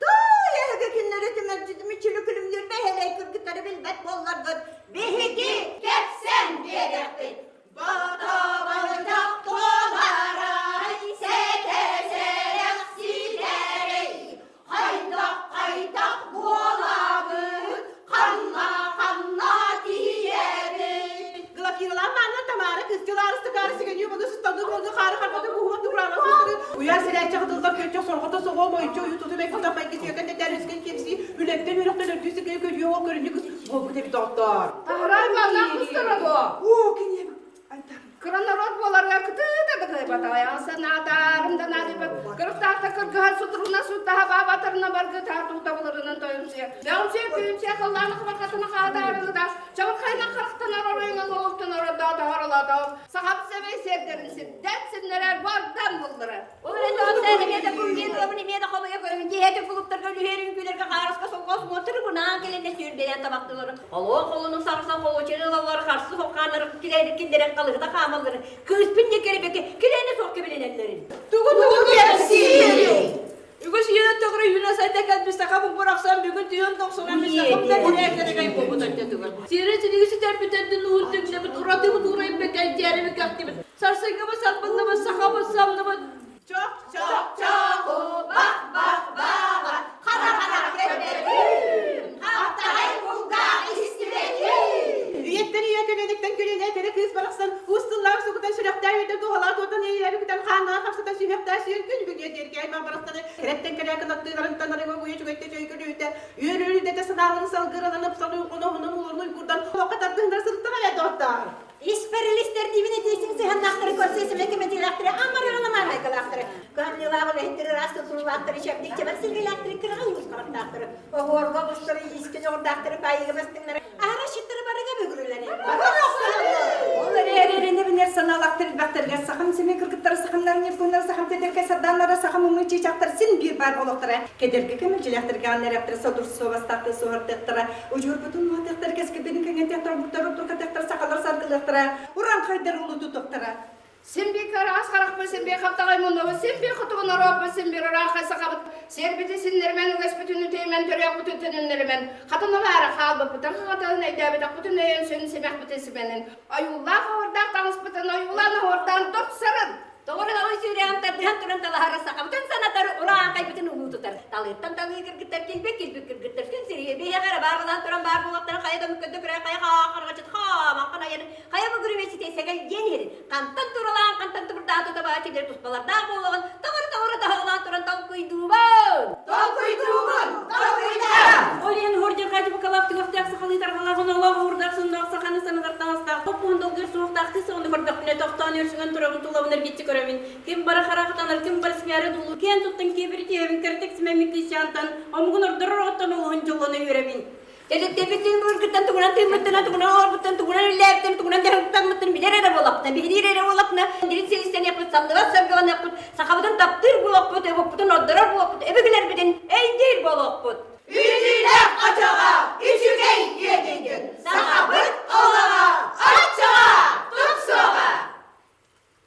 Doğru günleri tümörcüdümü çülükülümdür ve hele kırgıtları bilmek bollardır. Bihigi kepsen diyecektir. Batavanacak dolara sete serek siderey. Haydak bu olavı kanla diyerim. Glafiralar manna tamara kızcılar sıkarısı geliyor bunu sıstandı bunu harika bu huvat durana uyar sen çağdılda kötü sorgota soğuma içi yututu ve fotoğraf makinesi de deriskin kimsi ülekten ülekten ödüsü görüyor o görünüyor kız bu bir doktor. Tahray manna kızlara bu. O kinye ay Kıranlar bolarga kıtı da kıybata yansın adarımdan adibet. Kırıktakta kırgıha suduruna suddaha babatarına bargı tartu tabullarının toyumsuya. Devamsuya köyümsuya kıllarını kıvakatına kadarını da. Çabuk kaynak kırıktan ararayın oğuktan arada da haralada. Sahap sevey sevderinsin. Dersinler bardan bulları. Öyle de ne bu bir lafını ne de kabaya koyun. Diyete kuluptar gölüherin gülerge karıska sokos motor buna gelene sürdüren tabakları. Allah kolunu sarsan kolu çeneler karşı sokanları kilerek kalır da kamalları. Kız pinne kere beke kilene sok bilenlerin. Tugu gelsin. Yugos yun to kray yun sa takat bisa ka mong puraksan bigot yun tok so namin sa kapta direct na kay puputan niya tugan. Sira sini si terpitan din nuhuntig na urati mo turay pe kay jari me kakti. Sarsay ka ba sarpan naman sa kabasam naman. Çok Kara kederim. Haftay bulga istirelim. Üyetleri dedikten gülüne tere kız baraksan ustunlar sokutan şıraktar yedin doğalar doğdan yeğileri kutan kanlar kapsatan şıraktar şırak gün gün yedir ki ayman baraksanı keretten kerekken attılar tanrı bu yüzü götte çöy gülüyte yürürü de sınavını salgıranıp salıyor onu onun kurdan o kadar dındır sırtına ve doktor. İsperilister divine değilsin sen naktırı korsesi mekemeti laktırı amarına marayka laktırı. Kanlılar ve hetleri rastı turlaktırı şepdikçe ben silgi laktırı kırağın yuskar laktırı. O horga bustları iskini ordaktırı payıgı bastınları. Ara şıttırı barıga bögürülerini. Onlar yerlerinde biner sana laktırı baktırga sakım seni kırgıtları sakımların yapınları sakım tederke sadanlara sakımımı çiçaktır sin bir bar oluktıra. Kederke kemercilaktırga anlar yaptırı sodur sovastaklı soğurtaktıra. Ucur bütün muhatakları keski benim kengen tehtara muhtarı oturkataktıra sakalar sargılaktırı. Uran kaydar ulu tutuktıra. Sen bir kara askarak mı sen bir kaptagay mundu sen bir kutuğun arok mı sen bir rahat sakabat serbeti sinirmen ugas bütün temen törek bütün tününlermen katına var halba bütün katına ne diye bütün ne sen semek bütün semenin ayullah ordak tanış bütün ayullah ordan top sarın. Doğru da o sürüyen terdihan turan talahara sakam. Bütün sanatları ulan kaybetin uğu tutar. Talıktan talığı kırgıtlar kilbek kırgıtlar. Tün siriye bir yakara barbadan turan barbulaktan kaya da mükündü kıraya kaya kargaçıt makana yani. Kaya bu gürümesi tesegel yenir. Kantan turalan kantan tırda tuta bahçeleri tutmalar. Dağ boğulan doğru dağılan turan tavkuy duman. Tavkuy duman. Olyan horja kaç bu kalak tıkak sakalı tarhalar Allah hurdak sundak sakanı sanadar tanastak. Topunduk bir soğuktak kısa onu hurdak ne toktan yürüsün turabın tulavınır gittik. Kim bara harakatan kim bara sinyare dulu ken tutun kibri tiyevin kertek simemikli şantan omgunur durrotan olunculunu yürebin. Jadi tepitin burgetan tugunan timutna tugunan orbutan tugunan lepten tugunan derhutan mutun bidere de bolapna bidire de bolapna dirin selisten yapıp samdıva sargıvan yapıp sakabıdan taptır bolaput evoputun oddarar bolaput ebegiler bidin eydir bolaput. Ünlüler açağa, üçügen yedin.